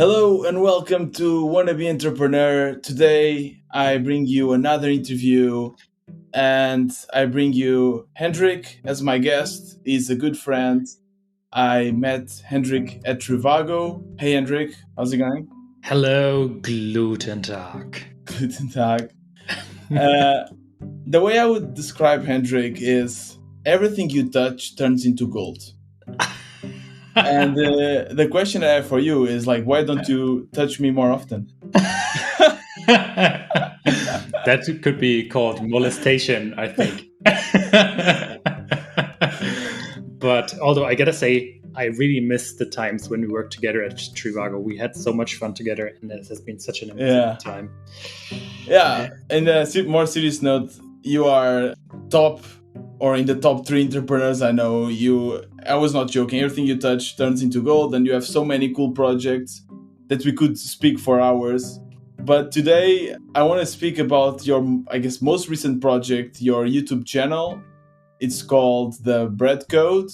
Hello and welcome to Wannabe Entrepreneur. Today I bring you another interview and I bring you Hendrik as my guest. He's a good friend. I met Hendrik at Trivago. Hey Hendrik, how's it going? Hello, Gluten Tag. Guten Tag. The way I would describe Hendrik is everything you touch turns into gold. And the question I have for you is like, why don't you touch me more often? That could be called molestation, I think. But although I gotta say, I really miss the times when we worked together at Trivago. We had so much fun together, and it has been such an amazing time. Yeah, and a more serious note, you are top or in the top 3 entrepreneurs I know. I was not joking. Everything you touch turns into gold, and you have so many cool projects that we could speak for hours. But today I want to speak about your, I guess, most recent project, your YouTube channel. It's called The Bread Code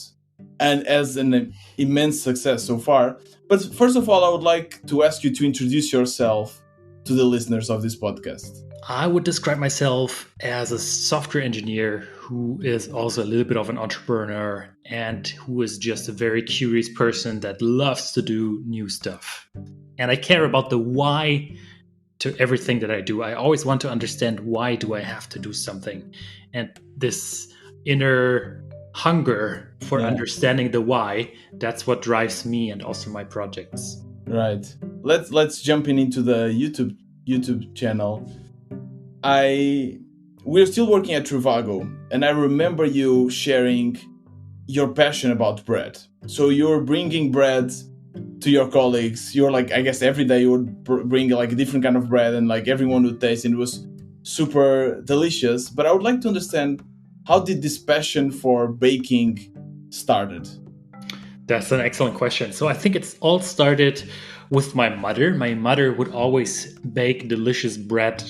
and has an immense success so far. But first of all, I would like to ask you to introduce yourself to the listeners of this podcast. I would describe myself as a software engineer who is also a little bit of an entrepreneur and who is just a very curious person that loves to do new stuff. And I care about the why to everything that I do. I always want to understand, why do I have to do something? And this inner hunger for understanding the why, that's what drives me and also my projects. Right. Let's jump into the YouTube channel. We're still working at Trivago, and I remember you sharing your passion about bread. So you're bringing bread to your colleagues. You're like, I guess every day you would bring like a different kind of bread, and like everyone would taste, and it was super delicious. But I would like to understand, how did this passion for baking started? That's an excellent question. So I think it's all started with my mother. My mother would always bake delicious bread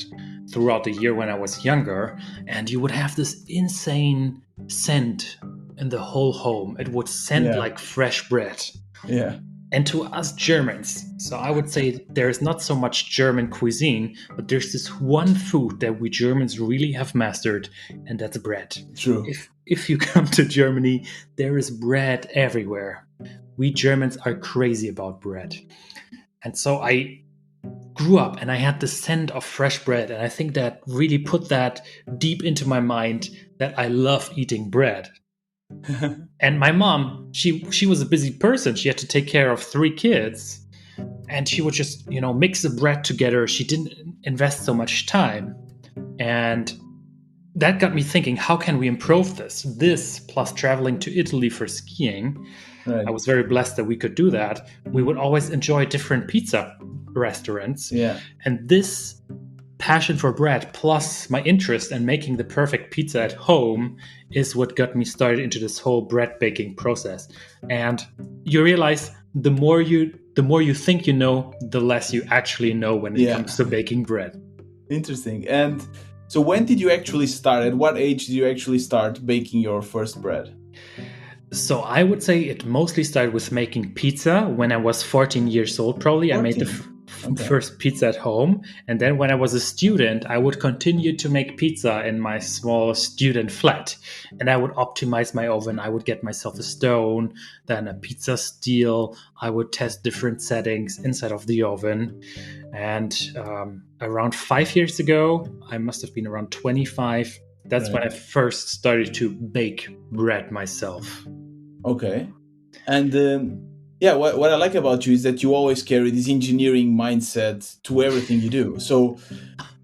throughout the year when I was younger, and you would have this insane scent in the whole home. It would scent like fresh bread. Yeah. And to us Germans, so I would say there's not so much German cuisine, but there's this one food that we Germans really have mastered, and that's bread. True. If you come to Germany, there is bread everywhere. We Germans are crazy about bread. And so I grew up and I had the scent of fresh bread, and I think that really put that deep into my mind that I love eating bread. And my mom, she was a busy person. She had to take care of 3 kids, and she would just, mix the bread together. She didn't invest so much time. And that got me thinking, how can we improve this? This plus traveling to Italy for skiing. Right. I was very blessed that we could do that. We would always enjoy different pizza restaurants. Yeah. And this passion for bread plus my interest in making the perfect pizza at home is what got me started into this whole bread baking process. And you realize the more you think you know, the less you actually know when it comes to baking bread. Interesting. And so when did you actually start? At what age did you actually start baking your first bread? So I would say it mostly started with making pizza when I was 14 years old, probably. 14. I made the first pizza at home. And then when I was a student, I would continue to make pizza in my small student flat. And I would optimize my oven. I would get myself a stone, then a pizza steel. I would test different settings inside of the oven. And around 5 years ago, I must have been around 25. That's when I first started to bake bread myself. Okay. And what I like about you is that you always carry this engineering mindset to everything you do. So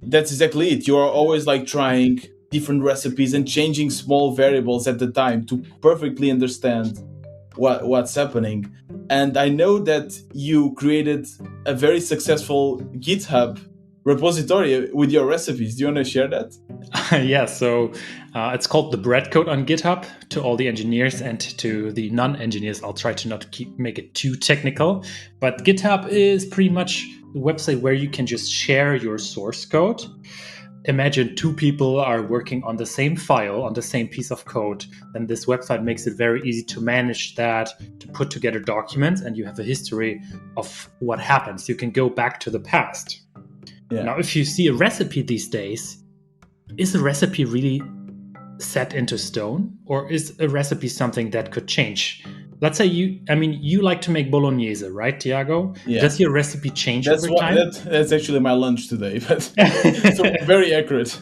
that's exactly it. You are always like trying different recipes and changing small variables at the time to perfectly understand what's happening. And I know that you created a very successful GitHub repository with your recipes. Do you want to share that? Yeah, so it's called The Bread Code on GitHub. To all the engineers and to the non-engineers, I'll try to not make it too technical. But GitHub is pretty much the website where you can just share your source code. imagine two people are working on the same file, on the same piece of code, then this website makes it very easy to manage that, to put together documents, and you have a history of what happens. You can go back to the past. Yeah. Now, if you see a recipe these days, is a recipe really set into stone, or is a recipe something that could change? Let's say you like to make bolognese, right, Tiago? Yeah. Does your recipe change over time? That's actually my lunch today, but so very accurate.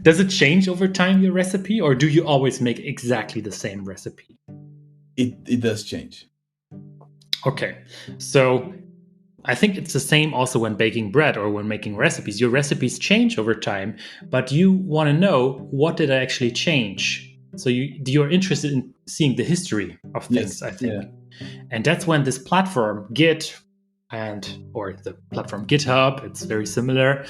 Does it change over time, your recipe, or do you always make exactly the same recipe? It does change. Okay, so I think it's the same also when baking bread or when making recipes. Your recipes change over time, but you want to know, what did I actually change? So you're interested in seeing the history of things, yes, I think. Yeah. And that's when this platform, Git, or the platform GitHub, it's very similar,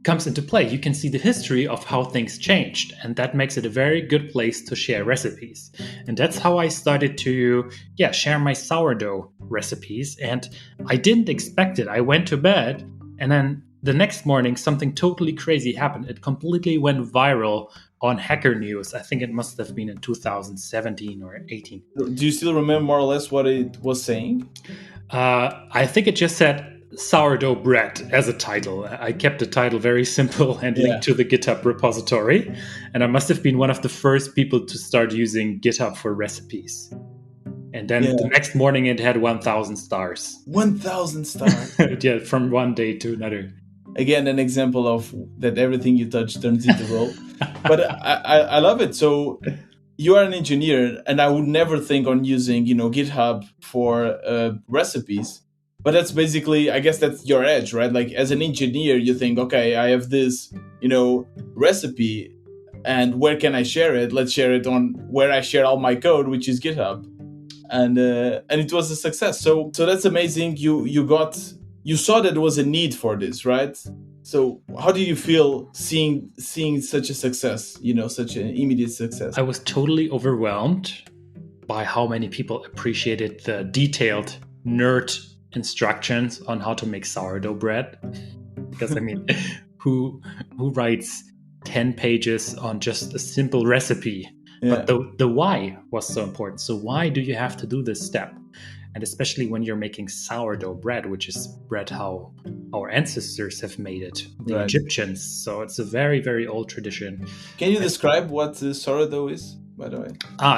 comes into play. You can see the history of how things changed, and that makes it a very good place to share recipes. And that's how I started to share my sourdough recipes. And I didn't expect it. I went to bed, and then the next morning something totally crazy happened. It completely went viral on Hacker News. I think it must have been in 2017 or 18. Do you still remember more or less what it was saying? I think it just said sourdough bread as a title. I kept the title very simple and linked to the GitHub repository. And I must have been one of the first people to start using GitHub for recipes. And then the next morning it had 1,000 stars. 1,000 stars? Yeah, from one day to another. Again, an example of that everything you touch turns into gold. But I love it. So you are an engineer, and I would never think on using, GitHub for recipes. But that's basically, I guess that's your edge, right? Like as an engineer, you think, okay, I have this, recipe, and where can I share it? Let's share it on where I share all my code, which is GitHub. And it was a success. So that's amazing. You saw that there was a need for this, right? So how do you feel seeing such a success, such an immediate success? I was totally overwhelmed by how many people appreciated the detailed nerd instructions on how to make sourdough bread. Because who writes 10 pages on just a simple recipe? But the why was so important. So why do you have to do this step? And especially when you're making sourdough bread, which is bread how our ancestors have made it, the Egyptians. So it's a very, very old tradition. Can you describe what sourdough is, by the way?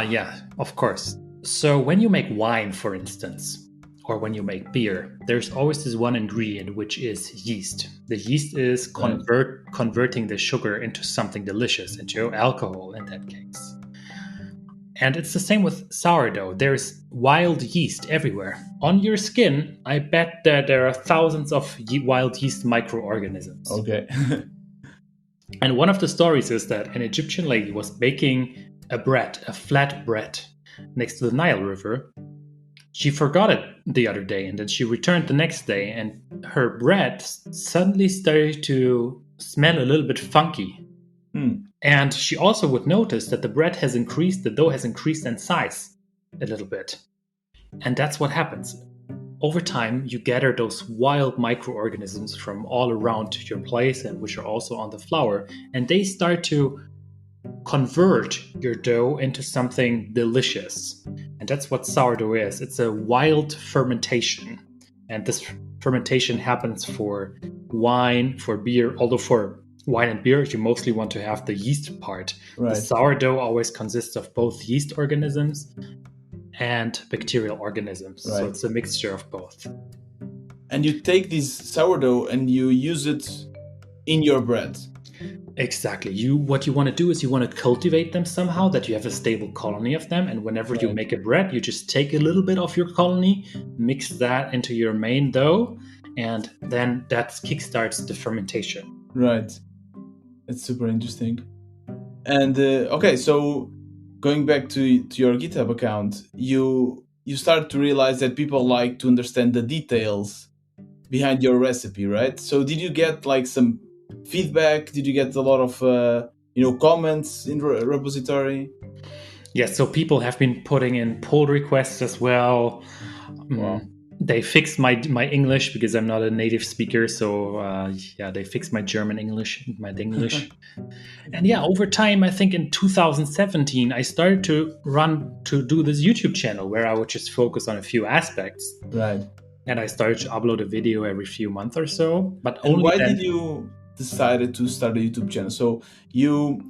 Yeah, of course. So when you make wine, for instance, or when you make beer, there's always this one ingredient, which is yeast. The yeast is converting the sugar into something delicious, into alcohol in that case. And it's the same with sourdough. There's wild yeast everywhere. On your skin, I bet that there are thousands of wild yeast microorganisms. Okay. And one of the stories is that an Egyptian lady was baking a flat bread, next to the Nile River. She forgot it the other day, and then she returned the next day, and her bread suddenly started to smell a little bit funky. And she also would notice that the dough has increased in size a little bit. And that's what happens. Over time, you gather those wild microorganisms from all around your place, and which are also on the flour, and they start to convert your dough into something delicious. And that's what sourdough is. It's a wild fermentation. And this fermentation happens for wine, for beer, although for wine and beer, you mostly want to have the yeast part. Right. The sourdough always consists of both yeast organisms and bacterial organisms. Right. So it's a mixture of both. And you take this sourdough and you use it in your bread. Exactly. What you want to do is you want to cultivate them somehow, that you have a stable colony of them. And whenever you make a bread, you just take a little bit of your colony, mix that into your main dough, and then that kickstarts the fermentation. Right. It's super interesting. And okay, so going back to your GitHub account, you start to realize that people like to understand the details behind your recipe, right? So did you get like some feedback? Did you get a lot of comments in repository? Yes, so people have been putting in pull requests as well. Wow. They fixed my English because I'm not a native speaker. So yeah, they fixed my German English, my English. And yeah, over time, I think in 2017, I started to do this YouTube channel where I would just focus on a few aspects. Right. And I started to upload a video every few months or so. But And only why then. did you decided to start a YouTube channel? So you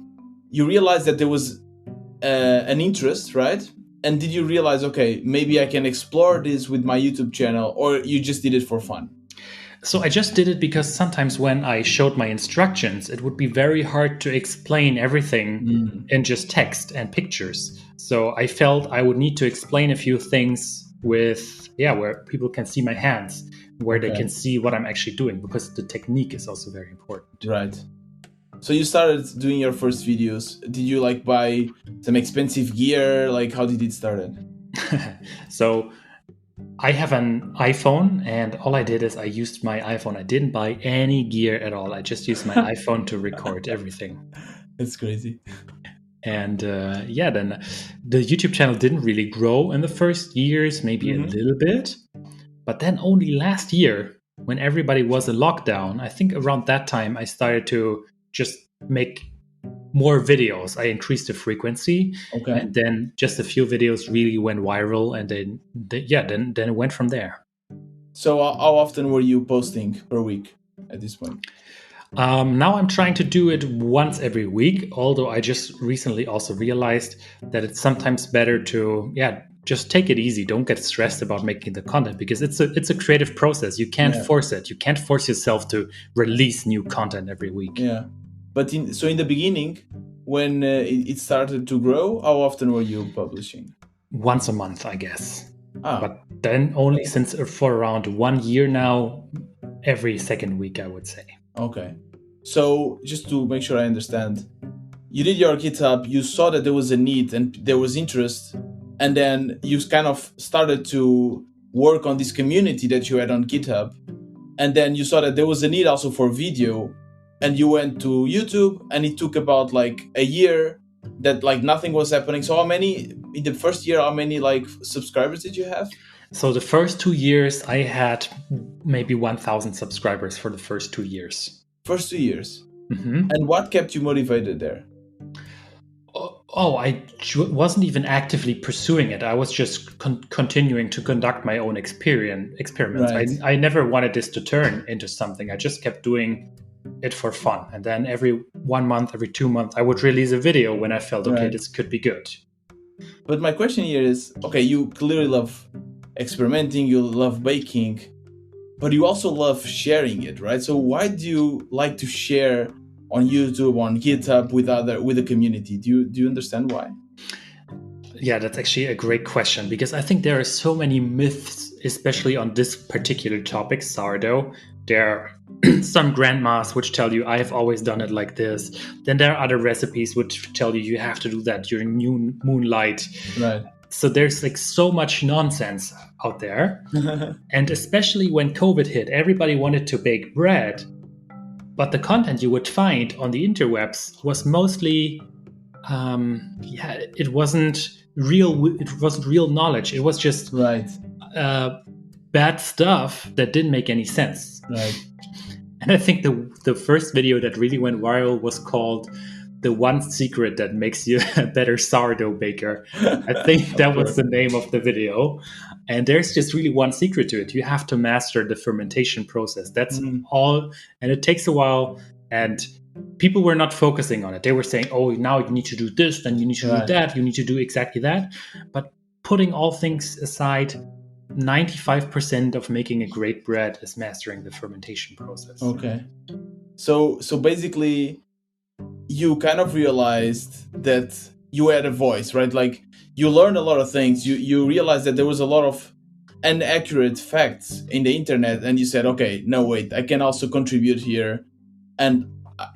realized that there was an interest, right? And did you realize, okay, maybe I can explore this with my YouTube channel, or you just did it for fun? So I just did it because sometimes when I showed my instructions, it would be very hard to explain everything in just text and pictures. So I felt I would need to explain a few things with, where people can see my hands, where they can see what I'm actually doing, because the technique is also very important. Right. So you started doing your first videos. Did you like buy some expensive gear? Like, how did it start? So I have an iPhone, and all I did is I used my iPhone. I didn't buy any gear at all. I just used my iPhone to record everything. That's crazy. And then the YouTube channel didn't really grow in the first years, maybe a little bit. But then only last year, when everybody was in lockdown, I think around that time, I started to just make more videos. I increased the frequency, and then just a few videos really went viral, and then it went from there. So how often were you posting per week at this point? Now I'm trying to do it once every week, although I just recently also realized that it's sometimes better to just take it easy. Don't get stressed about making the content, because it's a creative process. You can't force it. You can't force yourself to release new content every week. Yeah. But in the beginning, when it started to grow, how often were you publishing? Once a month, I guess. Ah. But then only since for around 1 year now, every second week, I would say. Okay. So just to make sure I understand, you did your GitHub, you saw that there was a need and there was interest, and then you kind of started to work on this community that you had on GitHub, and then you saw that there was a need also for video, and you went to YouTube, and it took about like a year that like nothing was happening. So how many in the first year, how many like subscribers did you have? So the first 2 years, I had maybe 1,000 subscribers for the first 2 years. First 2 years. And what kept you motivated there? I wasn't even actively pursuing it. I was just continuing to conduct my own experiments. Right. I never wanted this to turn into something. I just kept doing it for fun. And then every 1 month, every 2 months, I would release a video when I felt, okay, this could be good. But my question here is, okay, you clearly love experimenting, you love baking, but you also love sharing it, right? So why do you like to share on YouTube, on GitHub with the community? Do you understand why? Yeah, that's actually a great question, because I think there are so many myths, especially on this particular topic, sourdough. There are some grandmas which tell you, I've always done it like this. Then there are other recipes which tell you you have to do that during moonlight. Right. So there's like so much nonsense out there. And especially when COVID hit, everybody wanted to bake bread. But the content you would find on the interwebs was mostly, it wasn't real knowledge. It was just bad stuff that didn't make any sense. Right. And I think the first video that really went viral was called "The One Secret That Makes You a Better Sourdough Baker." I think that was the name of the video. And there's just really one secret to it. You have to master the fermentation process. That's all. And it takes a while. And people were not focusing on it. They were saying, oh, now you need to do this, then you need to do that, you need to do exactly that. But putting all things aside, 95% of making a great bread is mastering the fermentation process. Okay. So basically, you kind of realized that you had a voice, right? Like you learned a lot of things. You realized that there was a lot of inaccurate facts in the internet, and you said, okay, no, wait, I can also contribute here. And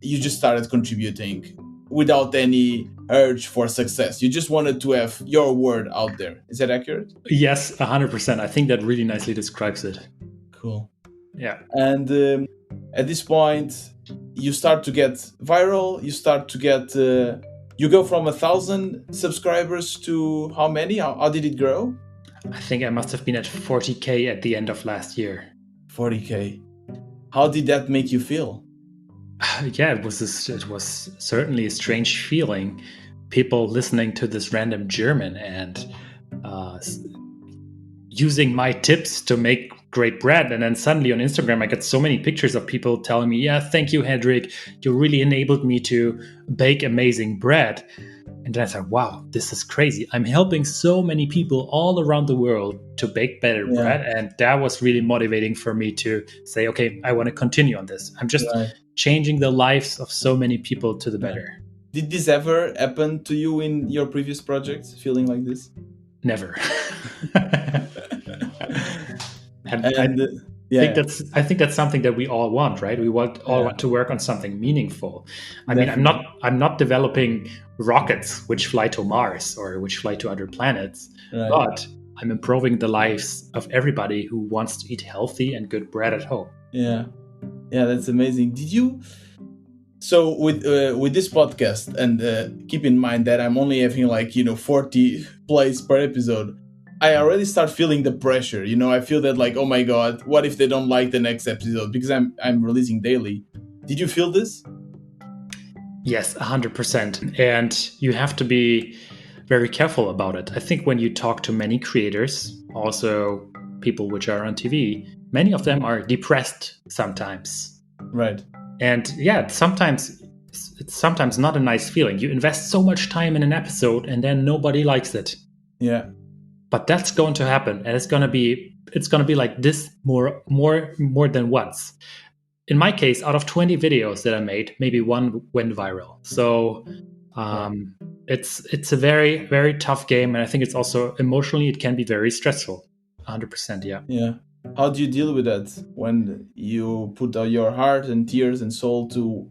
you just started contributing without any urge for success. You just wanted to have your word out there. Is that accurate? Yes, 100%. I think that really nicely describes it. Cool. Yeah. And at this point, you start to get viral. You start to get... you go from 1,000 subscribers to how many? How did it grow? I think I must have been at 40K at the end of last year. 40K. How did that make you feel? Yeah, it was certainly a strange feeling. People listening to this random German and using my tips to make great bread. And then suddenly on Instagram, I get so many pictures of people telling me, yeah, thank you, Hendrik. You really enabled me to bake amazing bread. And then I thought, wow, this is crazy. I'm helping so many people all around the world to bake better bread. And that was really motivating for me to say, okay, I want to continue on this. I'm just changing the lives of so many people to the better. Did this ever happen to you in your previous projects, feeling like this? Never. I think that's something that we all want, right? We want to work on something meaningful. I mean, I'm not developing rockets which fly to Mars or which fly to other planets, but I'm improving the lives of everybody who wants to eat healthy and good bread at home. Yeah, that's amazing. Did you? So with this podcast, and keep in mind that I'm only having 40 plays per episode, I already start feeling the pressure. I feel that oh my god, what if they don't like the next episode? Because I'm releasing daily. Did you feel this? Yes, 100%. And you have to be very careful about it. I think when you talk to many creators, also people which are on TV, many of them are depressed sometimes. Right. And yeah, it's sometimes not a nice feeling. You invest so much time in an episode and then nobody likes it. Yeah. But that's going to happen, and it's going to be like this more than once. In my case, out of 20 videos that I made, maybe one went viral. So it's a very, very tough game, and I think it's also emotionally it can be very stressful. 100%, yeah. Yeah. How do you deal with that when you put your heart and tears and soul to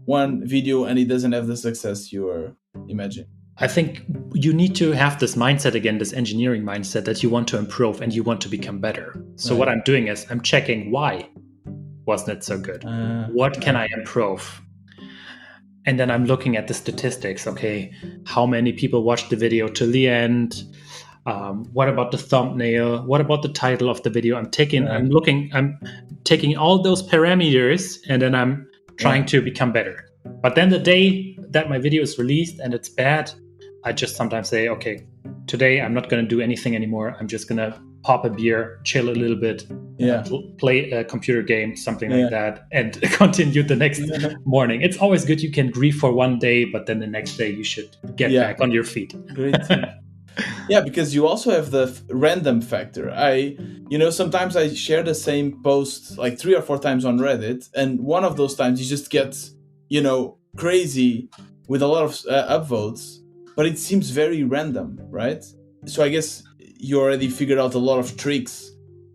one video and it doesn't have the success you were imagining? I think you need to have this mindset again, this engineering mindset that you want to improve and you want to become better. So what I'm doing is I'm checking why wasn't it so good? What can I improve? And then I'm looking at the statistics. Okay, how many people watched the video to the end? What about the thumbnail? What about the title of the video? I'm taking all those parameters and then I'm trying to become better. But then the day that my video is released and it's bad, I just sometimes say, okay, today I'm not going to do anything anymore. I'm just going to pop a beer, chill a little bit, play a computer game, something like that, and continue the next morning. It's always good you can grieve for one day, but then the next day you should get back on your feet. Great. Yeah, because you also have the random factor. Sometimes I share the same post like 3 or 4 times on Reddit, and one of those times you just get, crazy with a lot of upvotes, but it seems very random, right? So I guess you already figured out a lot of tricks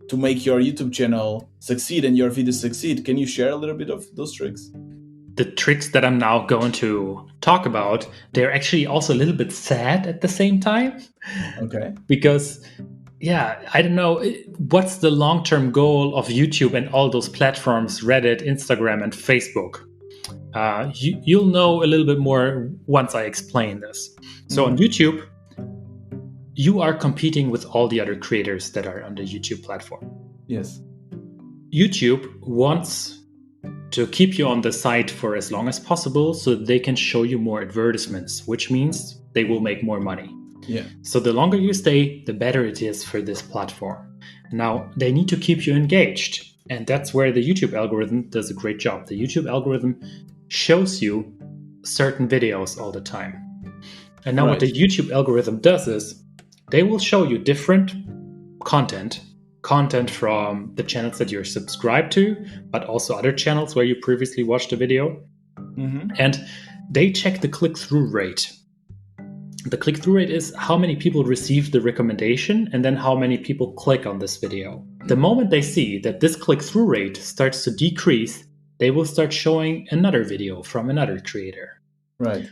to make your YouTube channel succeed and your videos succeed. Can you share a little bit of those tricks? The tricks that I'm now going to talk about, they're actually also a little bit sad at the same time. Okay. Because, I don't know, what's the long-term goal of YouTube and all those platforms, Reddit, Instagram, and Facebook? You'll know a little bit more once I explain this. So on YouTube, you are competing with all the other creators that are on the YouTube platform. Yes. YouTube wants to keep you on the site for as long as possible so they can show you more advertisements, which means they will make more money. Yeah. So the longer you stay, the better it is for this platform. Now, they need to keep you engaged. And that's where the YouTube algorithm does a great job. The YouTube algorithm shows you certain videos all the time. And now what the YouTube algorithm does is they will show you different content from the channels that you're subscribed to, but also other channels where you previously watched a video. Mm-hmm. And they check the click-through rate. The click-through rate is how many people receive the recommendation and then how many people click on this video. The moment they see that this click-through rate starts to decrease, they will start showing another video from another creator. Right.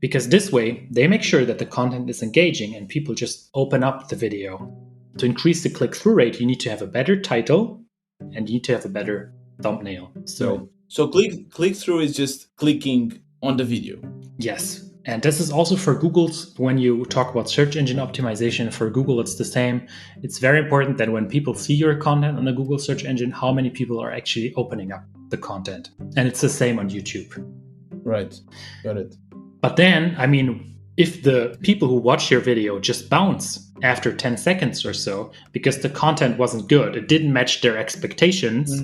Because this way, they make sure that the content is engaging and people just open up the video. To increase the click-through rate, you need to have a better title and you need to have a better thumbnail. So click-through is just clicking on the video. Yes. And this is also for Google's, when you talk about search engine optimization, for Google, it's the same. It's very important that when people see your content on the Google search engine, how many people are actually opening up the content. And it's the same on YouTube. Right. Got it. But then, I mean, if the people who watch your video just bounce after 10 seconds or so because the content wasn't good, it didn't match their expectations,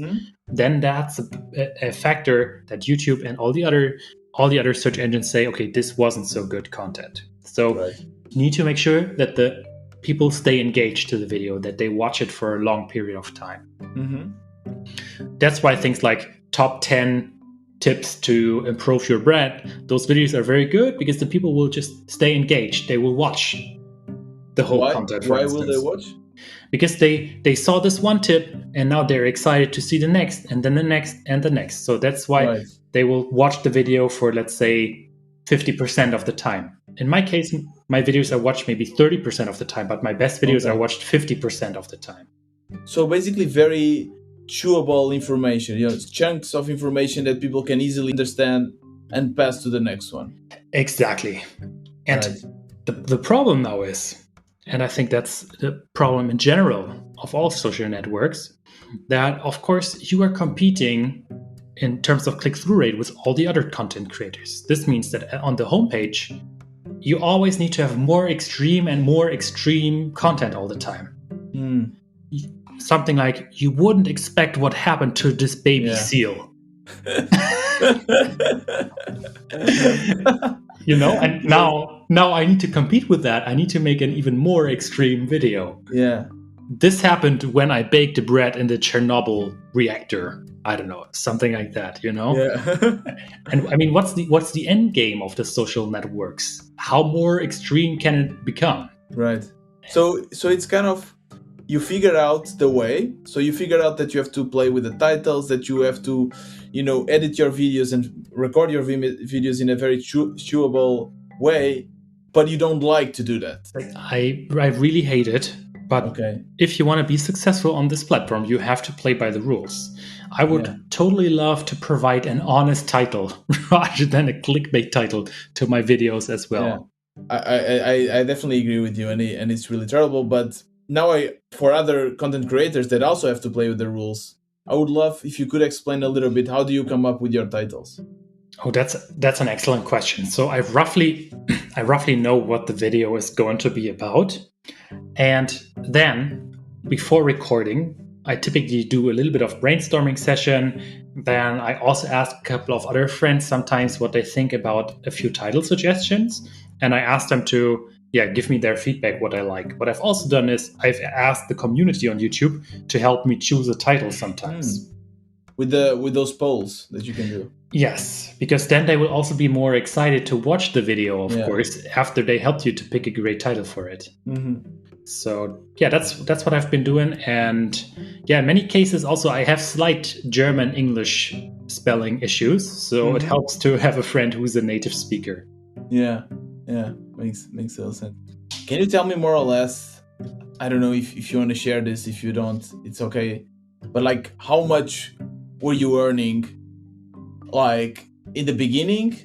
then that's a factor that YouTube and all the other search engines say, okay, this wasn't so good content. So you need to make sure that the people stay engaged to the video, that they watch it for a long period of time. That's why things like top 10 tips to improve your bread, those videos are very good because the people will just stay engaged. They will watch the whole content. Why will they watch? Because they saw this one tip and now they're excited to see the next and then the next and the next. So that's why they will watch the video for, let's say, 50% of the time. In my case, my videos are watched maybe 30% of the time, but my best videos are watched 50% of the time. So basically very chewable information, chunks of information that people can easily understand and pass to the next one. Exactly. And the problem now is, and I think that's the problem in general of all social networks, that of course you are competing in terms of click-through rate with all the other content creators. This means that on the homepage, you always need to have more extreme content all the time. Something like, you wouldn't expect what happened to this baby seal. And now I need to compete with that. I need to make an even more extreme video. This happened when I baked the bread in the Chernobyl reactor. I don't know, something like that, And I mean, what's the end game of the social networks? How more extreme can it become? Right. So it's kind of, you figure out the way. So you figure out that you have to play with the titles, that you have to, edit your videos and record your videos in a very chewable way, but you don't like to do that. I really hate it. But if you want to be successful on this platform, you have to play by the rules. I would totally love to provide an honest title rather than a clickbait title to my videos as well. I definitely agree with you, and it's really terrible. But now for other content creators that also have to play with the rules, I would love if you could explain a little bit, how do you come up with your titles? Oh, that's an excellent question. So I roughly know what the video is going to be about. And then, before recording, I typically do a little bit of brainstorming session. Then I also ask a couple of other friends sometimes what they think about a few title suggestions. And I ask them to give me their feedback, what I like. What I've also done is I've asked the community on YouTube to help me choose a title sometimes. With those polls that you can do. Yes, because then they will also be more excited to watch the video, of course, after they helped you to pick a great title for it. So that's what I've been doing. And in many cases also I have slight German-English spelling issues. So it helps to have a friend who's a native speaker. Yeah, makes total sense. Can you tell me more or less, I don't know if you want to share this, if you don't, it's okay, but like how much were you earning like in the beginning?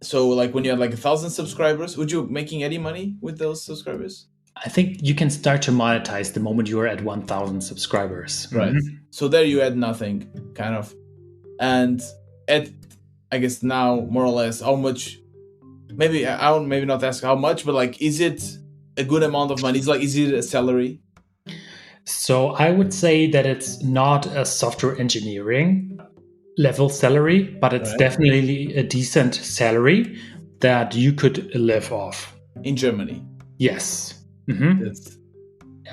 So like when you had like 1,000 subscribers, would you making any money with those subscribers? I think you can start to monetize the moment you are at 1,000 subscribers. Right. So there you had nothing, kind of. And at, I guess now, more or less, how much, maybe I'll maybe not ask how much, but like, is it a good amount of money? Is it a salary? So I would say that it's not a software engineering level salary, but it's definitely a decent salary that you could live off. In Germany? Yes.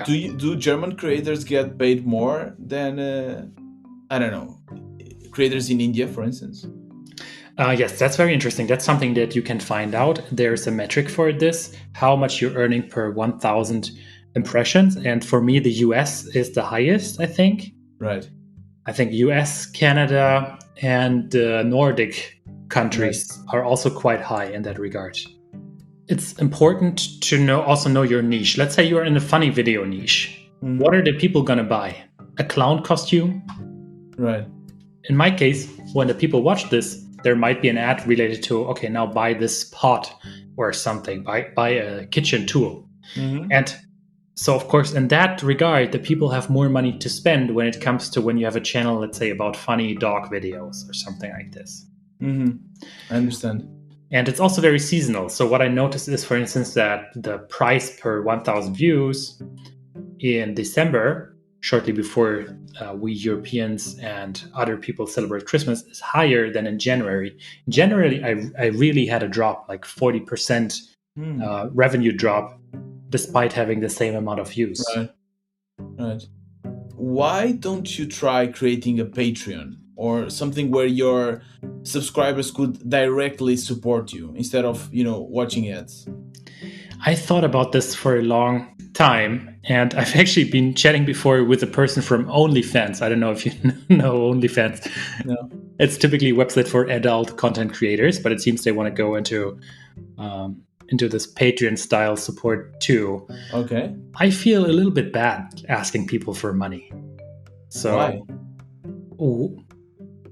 Do German creators get paid more than, I don't know, creators in India, for instance? Yes, that's very interesting. That's something that you can find out. There's a metric for this, how much you're earning per 1,000 impressions. And for me, the US is the highest, I think. Right. I think US, Canada, and Nordic countries are also quite high in that regard. It's important to know your niche. Let's say you're in a funny video niche. What are the people going to buy? A clown costume? Right. In my case, when the people watch this, there might be an ad related to, okay, now buy this pot or something, buy a kitchen tool. And so, of course, in that regard, the people have more money to spend when it comes to when you have a channel, let's say, about funny dog videos or something like this. I understand. And it's also very seasonal. So what I noticed is, for instance, that the price per 1,000 views in December, shortly before we Europeans and other people celebrate Christmas, is higher than in January. In January, I really had a drop, like 40% revenue drop, despite having the same amount of views. Right. Why don't you try creating a Patreon or something where your subscribers could directly support you instead of, watching ads? I thought about this for a long time, and I've actually been chatting before with a person from OnlyFans. I don't know if you know OnlyFans. No. It's typically a website for adult content creators, but it seems they want to go into this Patreon style support too. Okay. I feel a little bit bad asking people for money. So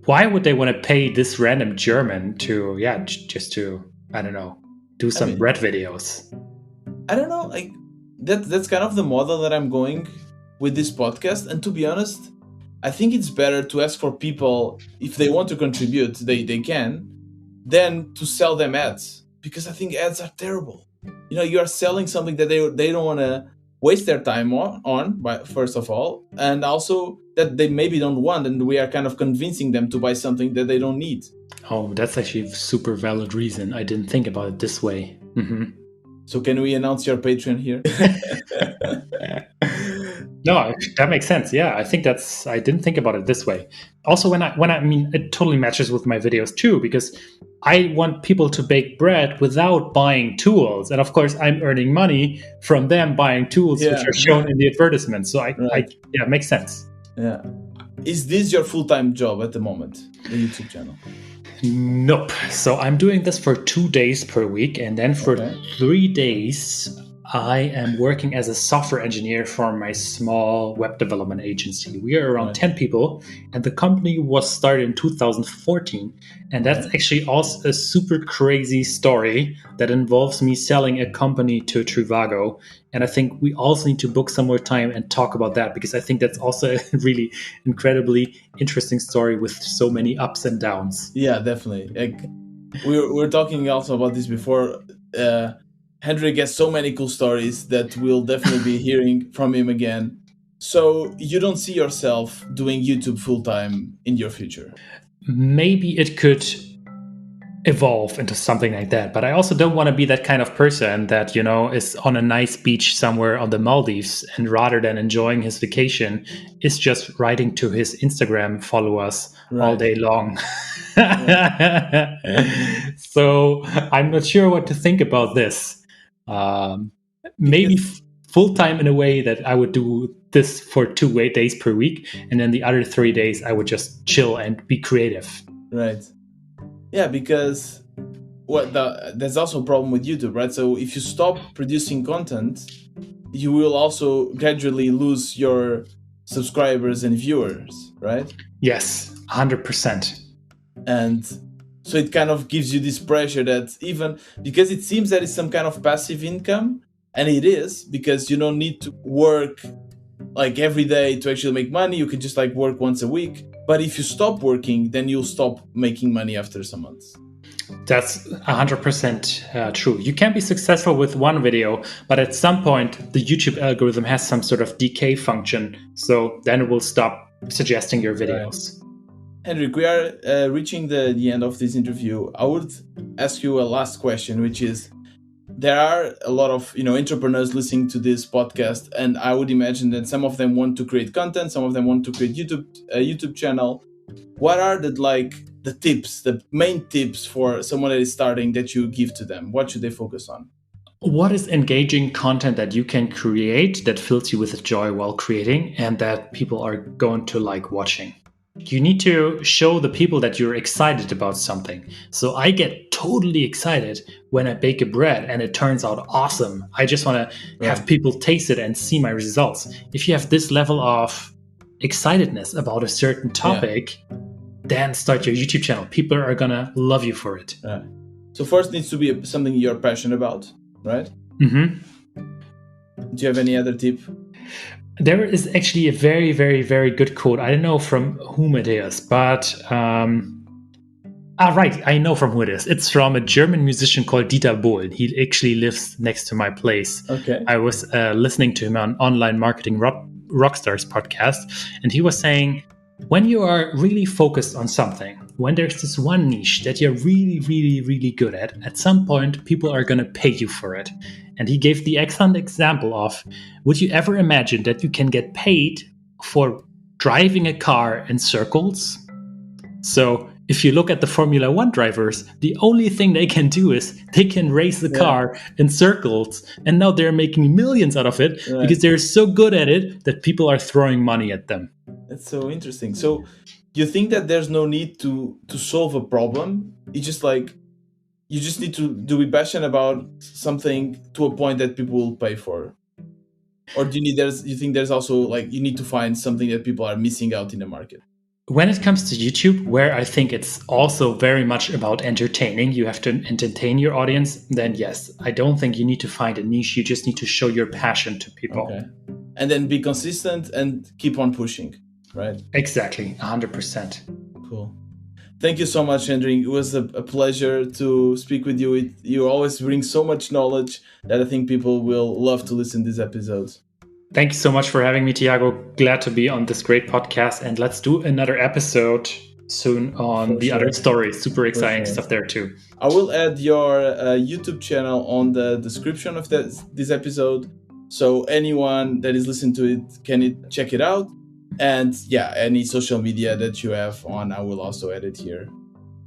why would they want to pay this random German to just to, I don't know, do some bread videos? I don't know, like that's kind of the model that I'm going with this podcast. And to be honest, I think it's better to ask for people, if they want to contribute, they can, than to sell them ads. Because I think ads are terrible. You are selling something that they don't want to waste their time on, first of all, and also that they maybe don't want, and we are kind of convincing them to buy something that they don't need. Oh, that's actually a super valid reason. I didn't think about it this way. So can we announce your Patreon here? No, that makes sense. Yeah, I didn't think about it this way. Also, when I mean, it totally matches with my videos too, because I want people to bake bread without buying tools. And of course, I'm earning money from them buying tools, which are shown in the advertisement. So it makes sense. Yeah. Is this your full-time job at the moment, the YouTube channel? Nope. So I'm doing this for 2 days per week. And then for 3 days, I am working as a software engineer for my small web development agency. We are around 10 people, and the company was started in 2014. And that's actually also a super crazy story that involves me selling a company to Trivago. And I think we also need to book some more time and talk about that, because I think that's also a really incredibly interesting story with so many ups and downs. Yeah, definitely. Like, we're talking also about this before. Hendrik has so many cool stories that we'll definitely be hearing from him again. So you don't see yourself doing YouTube full-time in your future? Maybe it could evolve into something like that, but I also don't want to be that kind of person that, is on a nice beach somewhere on the Maldives, and rather than enjoying his vacation, is just writing to his Instagram followers all day long. So I'm not sure what to think about this. Maybe full-time in a way that I would do this for 2 days per week, and then the other 3 days I would just chill and be creative. Right. Yeah, because there's also a problem with YouTube, right? So if you stop producing content, you will also gradually lose your subscribers and viewers, right? Yes, 100%. And so it kind of gives you this pressure that, even because it seems that it's some kind of passive income, and it is, because you don't need to work like every day to actually make money. You can just like work once a week. But if you stop working, then you'll stop making money after some months. That's 100% true. You can be successful with one video, but at some point, the YouTube algorithm has some sort of decay function. So then it will stop suggesting your videos. Right. Hendrik, we are reaching the end of this interview. I would ask you a last question, which is, there are a lot of entrepreneurs listening to this podcast, and I would imagine that some of them want to create content, some of them want to create a YouTube channel. What are the tips, the main tips for someone that is starting that you give to them? What should they focus on? What is engaging content that you can create that fills you with joy while creating, and that people are going to like watching? You need to show the people that you're excited about something. So I get totally excited when I bake a bread and it turns out awesome. I just want to have people taste it and see my results. If you have this level of excitedness about a certain topic, then start your YouTube channel. People are gonna love you for it. So first needs to be something you're passionate about, right? Mm-hmm. Do you have any other tip? There is actually a very, very, very good quote. I don't know from whom it is, but right, I know from who it is. It's from a German musician called Dieter Bohlen. He actually lives next to my place. Okay. I was listening to him on Online Marketing Rockstars podcast, and he was saying, when you are really focused on something, when there's this one niche that you're really, really, really good at some point, people are going to pay you for it. And he gave the excellent example of, would you ever imagine that you can get paid for driving a car in circles? So if you look at the Formula One drivers, the only thing they can do is they can race the car in circles. And now they're making millions out of it because they're so good at it that people are throwing money at them. That's so interesting. So you think that there's no need to solve a problem? It's just like, you just need to be passionate about something to a point that people will pay for? Or do you think there's also like, you need to find something that people are missing out in the market? When it comes to YouTube, where I think it's also very much about entertaining, you have to entertain your audience, then yes, I don't think you need to find a niche. You just need to show your passion to people. Okay. And then be consistent and keep on pushing, right? Exactly, 100%. Cool. Thank you so much, Hendrik. It was a pleasure to speak with you. You always bring so much knowledge that I think people will love to listen to these episodes. Thank you so much for having me, Tiago. Glad to be on this great podcast. And let's do another episode soon on the other stories. Super exciting stuff there too. I will add your YouTube channel on the description of this episode. So anyone that is listening to it can check it out. And yeah, any social media that you have on, I will also add it here.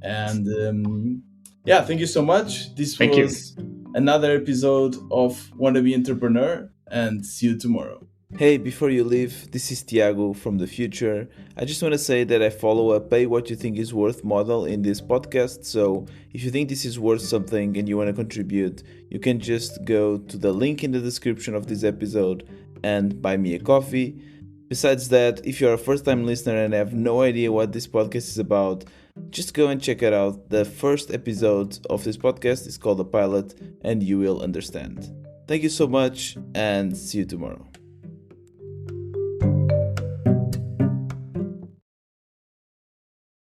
And thank you so much. This was another episode of Wannabe Entrepreneur, and see you tomorrow. Hey, before you leave, this is Tiago from the future. I just want to say that I follow a pay what you think is worth model in this podcast. So if you think this is worth something and you want to contribute, you can just go to the link in the description of this episode and buy me a coffee. Besides that, if you're a first-time listener and have no idea what this podcast is about, just go and check it out. The first episode of this podcast is called The Pilot, and you will understand. Thank you so much, and see you tomorrow.